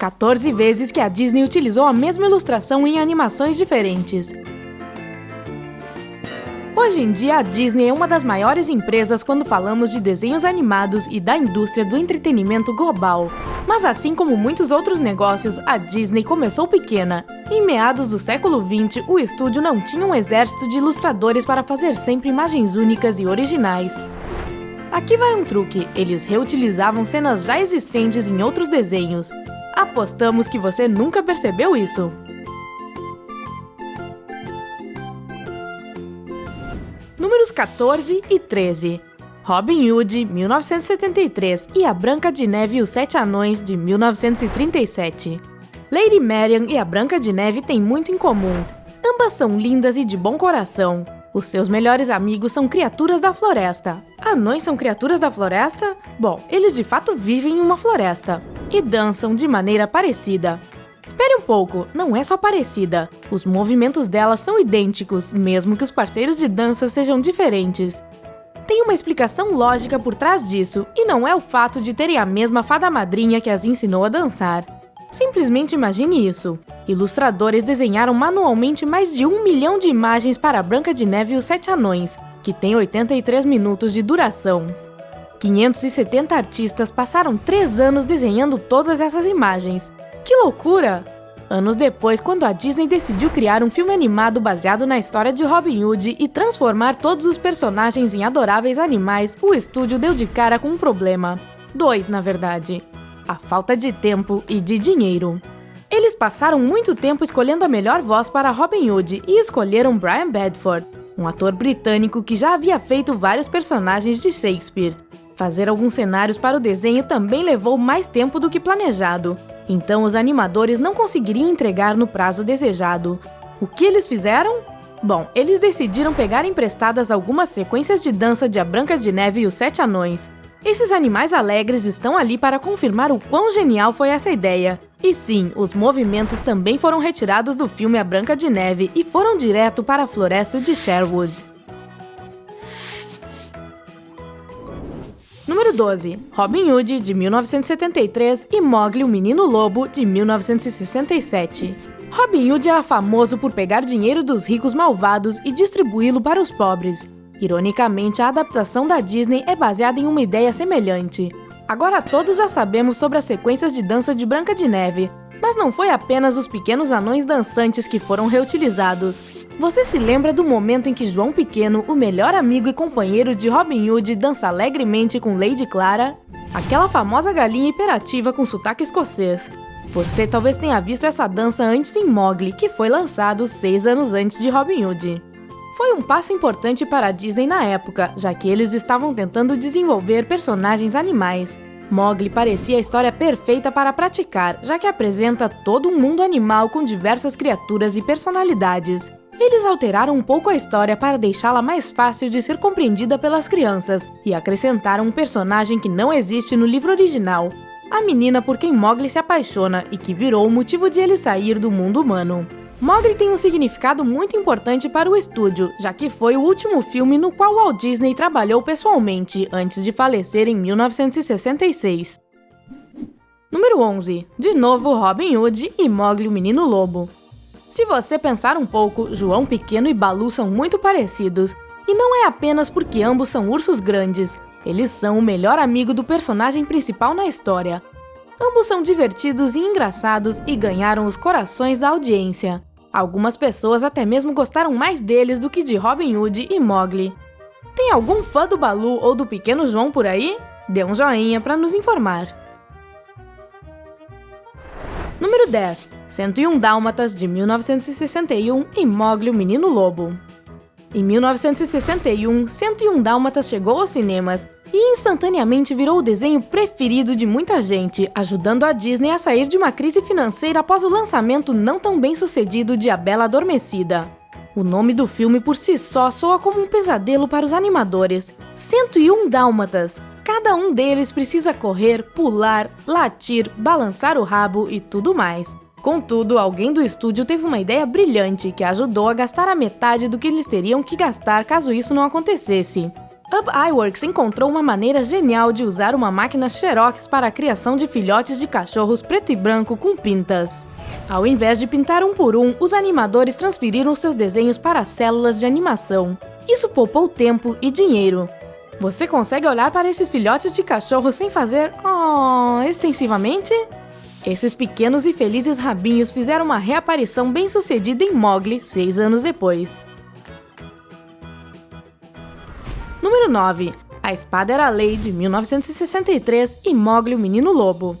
14 vezes que a Disney utilizou a mesma ilustração em animações diferentes. Hoje em dia, a Disney é uma das maiores empresas quando falamos de desenhos animados e da indústria do entretenimento global. Mas assim como muitos outros negócios, a Disney começou pequena. Em meados do século XX, o estúdio não tinha um exército de ilustradores para fazer sempre imagens únicas e originais. Aqui vai um truque, eles reutilizavam cenas já existentes em outros desenhos. Apostamos que você nunca percebeu isso. Números 14 e 13. Robin Hood, 1973, e A Branca de Neve e os Sete Anões, de 1937. Lady Marian e a Branca de Neve têm muito em comum. Ambas são lindas e de bom coração. Os seus melhores amigos são criaturas da floresta. Anões são criaturas da floresta? Bom, eles de fato vivem em uma floresta. E dançam de maneira parecida. Espere um pouco, não é só parecida. Os movimentos delas são idênticos, mesmo que os parceiros de dança sejam diferentes. Tem uma explicação lógica por trás disso, e não é o fato de terem a mesma fada madrinha que as ensinou a dançar. Simplesmente imagine isso. Ilustradores desenharam manualmente mais de 1 milhão de imagens para a Branca de Neve e os Sete Anões, que tem 83 minutos de duração. 570 artistas passaram 3 anos desenhando todas essas imagens. Que loucura! Anos depois, quando a Disney decidiu criar um filme animado baseado na história de Robin Hood e transformar todos os personagens em adoráveis animais, o estúdio deu de cara com um problema. 2, na verdade. A falta de tempo e de dinheiro. Eles passaram muito tempo escolhendo a melhor voz para Robin Hood e escolheram Brian Bedford, um ator britânico que já havia feito vários personagens de Shakespeare. Fazer alguns cenários para o desenho também levou mais tempo do que planejado, então os animadores não conseguiriam entregar no prazo desejado. O que eles fizeram? Bom, eles decidiram pegar emprestadas algumas sequências de dança de A Branca de Neve e os Sete Anões. Esses animais alegres estão ali para confirmar o quão genial foi essa ideia. E sim, os movimentos também foram retirados do filme A Branca de Neve e foram direto para a floresta de Sherwood. Número 12. Robin Hood, de 1973, e Mowgli, o Menino Lobo, de 1967. Robin Hood era famoso por pegar dinheiro dos ricos malvados e distribuí-lo para os pobres. Ironicamente, a adaptação da Disney é baseada em uma ideia semelhante. Agora todos já sabemos sobre as sequências de dança de Branca de Neve, mas não foi apenas os pequenos anões dançantes que foram reutilizados. Você se lembra do momento em que João Pequeno, o melhor amigo e companheiro de Robin Hood, dança alegremente com Lady Clara? Aquela famosa galinha hiperativa com sotaque escocês. Você talvez tenha visto essa dança antes em Mowgli, que foi lançado 6 anos antes de Robin Hood. Foi um passo importante para a Disney na época, já que eles estavam tentando desenvolver personagens animais. Mowgli parecia a história perfeita para praticar, já que apresenta todo um mundo animal com diversas criaturas e personalidades. Eles alteraram um pouco a história para deixá-la mais fácil de ser compreendida pelas crianças e acrescentaram um personagem que não existe no livro original, a menina por quem Mowgli se apaixona e que virou o motivo de ele sair do mundo humano. Mowgli tem um significado muito importante para o estúdio, já que foi o último filme no qual Walt Disney trabalhou pessoalmente antes de falecer em 1966. Número 11. De novo Robin Hood e Mowgli, o Menino Lobo. Se você pensar um pouco, João Pequeno e Baloo são muito parecidos, e não é apenas porque ambos são ursos grandes, eles são o melhor amigo do personagem principal na história. Ambos são divertidos e engraçados e ganharam os corações da audiência. Algumas pessoas até mesmo gostaram mais deles do que de Robin Hood e Mowgli. Tem algum fã do Baloo ou do Pequeno João por aí? Dê um joinha para nos informar. Número 10. 101 Dálmatas, de 1961, e Mowgli, o Menino Lobo. Em 1961, 101 Dálmatas chegou aos cinemas e instantaneamente virou o desenho preferido de muita gente, ajudando a Disney a sair de uma crise financeira após o lançamento não tão bem sucedido de A Bela Adormecida. O nome do filme por si só soa como um pesadelo para os animadores. 101 Dálmatas! Cada um deles precisa correr, pular, latir, balançar o rabo e tudo mais. Contudo, alguém do estúdio teve uma ideia brilhante que ajudou a gastar a metade do que eles teriam que gastar caso isso não acontecesse. Ub Iwerks encontrou uma maneira genial de usar uma máquina Xerox para a criação de filhotes de cachorros preto e branco com pintas. Ao invés de pintar um por um, os animadores transferiram seus desenhos para células de animação. Isso poupou tempo e dinheiro. Você consegue olhar para esses filhotes de cachorro sem fazer extensivamente? Esses pequenos e felizes rabinhos fizeram uma reaparição bem-sucedida em Mowgli 6 anos depois. Número 9. A Espada Era a Lei, de 1963, e Mowgli, o Menino Lobo.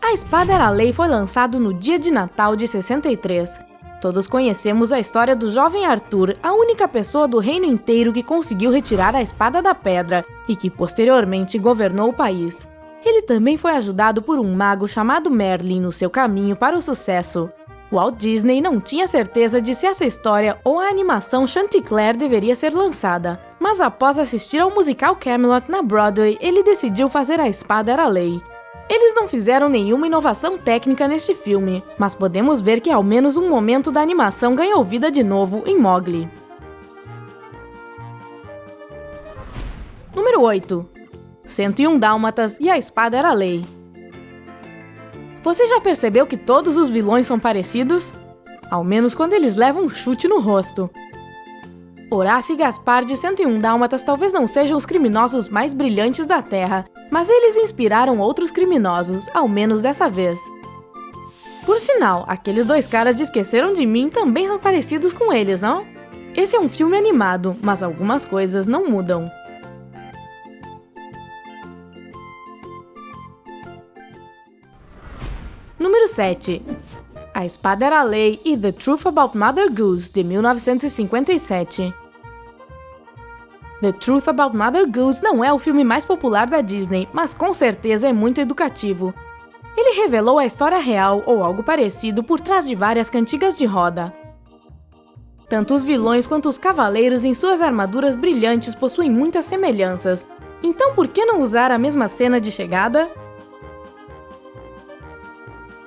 A Espada Era a Lei foi lançado no dia de Natal de 63. Todos conhecemos a história do jovem Arthur, a única pessoa do reino inteiro que conseguiu retirar a Espada da Pedra e que posteriormente governou o país. Ele também foi ajudado por um mago chamado Merlin no seu caminho para o sucesso. Walt Disney não tinha certeza de se essa história ou a animação Chanticleer deveria ser lançada, mas após assistir ao musical Camelot na Broadway, ele decidiu fazer A Espada Era a Lei. Eles não fizeram nenhuma inovação técnica neste filme, mas podemos ver que ao menos um momento da animação ganhou vida de novo em Mowgli. Número 8. 101 Dálmatas e A Espada Era a Lei. Você já percebeu que todos os vilões são parecidos? Ao menos quando eles levam um chute no rosto. Horácio e Gaspar de 101 Dálmatas talvez não sejam os criminosos mais brilhantes da Terra, mas eles inspiraram outros criminosos, ao menos dessa vez. Por sinal, aqueles dois caras de Esqueceram de Mim também são parecidos com eles, não? Esse é um filme animado, mas algumas coisas não mudam. Número 7. A Espada Era a Lei e The Truth About Mother Goose, de 1957. The Truth About Mother Goose não é o filme mais popular da Disney, mas com certeza é muito educativo. Ele revelou a história real ou algo parecido por trás de várias cantigas de roda. Tanto os vilões quanto os cavaleiros em suas armaduras brilhantes possuem muitas semelhanças. Então por que não usar a mesma cena de chegada?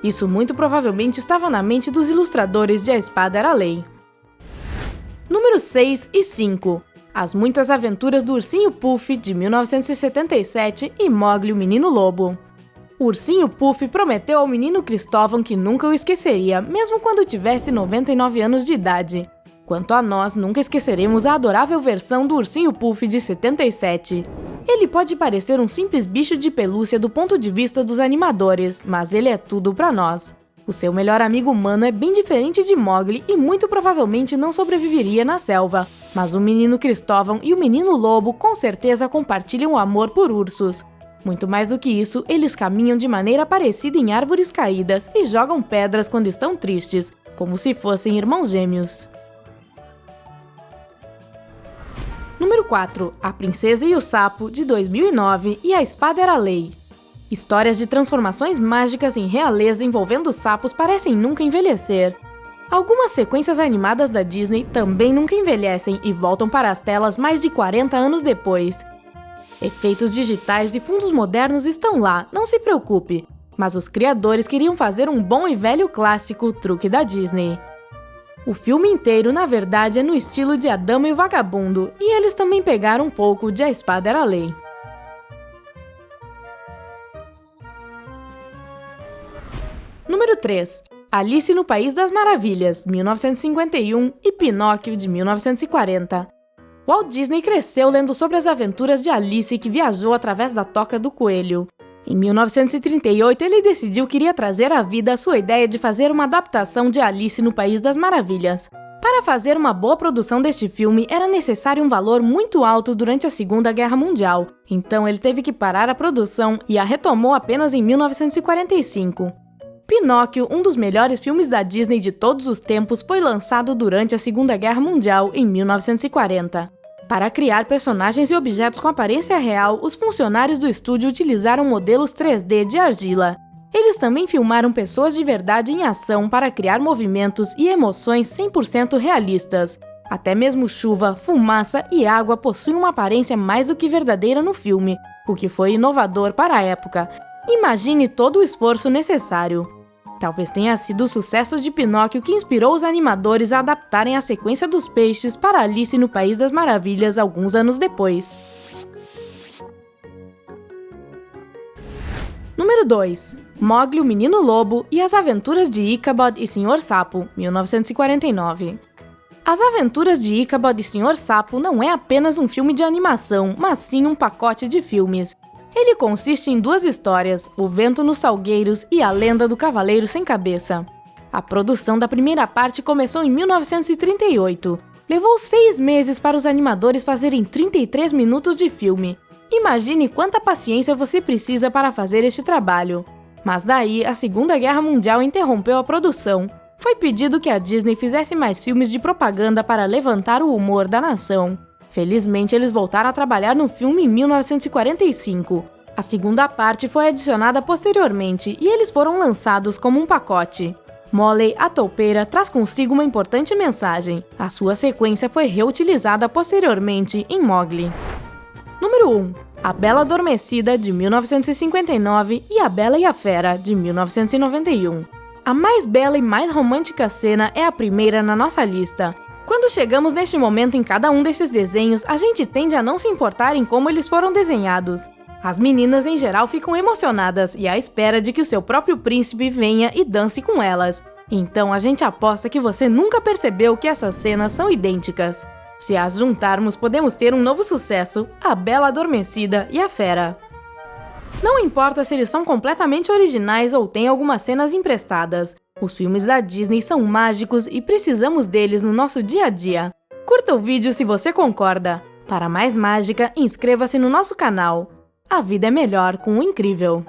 Isso muito provavelmente estava na mente dos ilustradores de A Espada Era a Lei. Número 6 e 5. As Muitas Aventuras do Ursinho Puff, de 1977, e Mowgli, o Menino Lobo. O Ursinho Puff prometeu ao menino Cristóvão que nunca o esqueceria, mesmo quando tivesse 99 anos de idade. Quanto a nós, nunca esqueceremos a adorável versão do Ursinho Puff de 77. Ele pode parecer um simples bicho de pelúcia do ponto de vista dos animadores, mas ele é tudo pra nós. O seu melhor amigo humano é bem diferente de Mowgli e muito provavelmente não sobreviveria na selva, mas o menino Cristóvão e o menino Lobo com certeza compartilham o amor por ursos. Muito mais do que isso, eles caminham de maneira parecida em árvores caídas e jogam pedras quando estão tristes, como se fossem irmãos gêmeos. Número 4. A Princesa e o Sapo, de 2009, e A Espada Era a Lei. Histórias de transformações mágicas em realeza envolvendo sapos parecem nunca envelhecer. Algumas sequências animadas da Disney também nunca envelhecem e voltam para as telas mais de 40 anos depois. Efeitos digitais e fundos modernos estão lá, não se preocupe, mas os criadores queriam fazer um bom e velho clássico truque da Disney. O filme inteiro, na verdade, é no estilo de A Dama e o Vagabundo, e eles também pegaram um pouco de A Espada Era a Lei. Número 3. Alice no País das Maravilhas, 1951, e Pinóquio, de 1940. Walt Disney cresceu lendo sobre as aventuras de Alice, que viajou através da toca do coelho. Em 1938, ele decidiu que iria trazer à vida a sua ideia de fazer uma adaptação de Alice no País das Maravilhas. Para fazer uma boa produção deste filme, era necessário um valor muito alto durante a Segunda Guerra Mundial, então ele teve que parar a produção e a retomou apenas em 1945. Pinóquio, um dos melhores filmes da Disney de todos os tempos, foi lançado durante a Segunda Guerra Mundial, em 1940. Para criar personagens e objetos com aparência real, os funcionários do estúdio utilizaram modelos 3D de argila. Eles também filmaram pessoas de verdade em ação para criar movimentos e emoções 100% realistas. Até mesmo chuva, fumaça e água possuem uma aparência mais do que verdadeira no filme, o que foi inovador para a época. Imagine todo o esforço necessário. Talvez tenha sido o sucesso de Pinóquio que inspirou os animadores a adaptarem a sequência dos peixes para Alice no País das Maravilhas alguns anos depois. Número 2. Mowgli, o Menino Lobo e as Aventuras de Ichabod e Sr. Sapo, 1949. As Aventuras de Ichabod e Sr. Sapo não é apenas um filme de animação, mas sim um pacote de filmes. Ele consiste em duas histórias, O Vento nos Salgueiros e A Lenda do Cavaleiro Sem Cabeça. A produção da primeira parte começou em 1938. Levou 6 meses para os animadores fazerem 33 minutos de filme. Imagine quanta paciência você precisa para fazer este trabalho. Mas daí, a Segunda Guerra Mundial interrompeu a produção. Foi pedido que a Disney fizesse mais filmes de propaganda para levantar o humor da nação. Felizmente, eles voltaram a trabalhar no filme em 1945. A segunda parte foi adicionada posteriormente e eles foram lançados como um pacote. Molly, a toupeira, traz consigo uma importante mensagem. A sua sequência foi reutilizada posteriormente em Mowgli. Número 1. A Bela Adormecida, de 1959, e A Bela e a Fera, de 1991. A mais bela e mais romântica cena é a primeira na nossa lista. Quando chegamos neste momento em cada um desses desenhos, a gente tende a não se importar em como eles foram desenhados. As meninas em geral ficam emocionadas e à espera de que o seu próprio príncipe venha e dance com elas. Então a gente aposta que você nunca percebeu que essas cenas são idênticas. Se as juntarmos, podemos ter um novo sucesso, A Bela Adormecida e a Fera. Não importa se eles são completamente originais ou têm algumas cenas emprestadas. Os filmes da Disney são mágicos e precisamos deles no nosso dia a dia. Curta o vídeo se você concorda. Para mais mágica, inscreva-se no nosso canal. A vida é melhor com o incrível.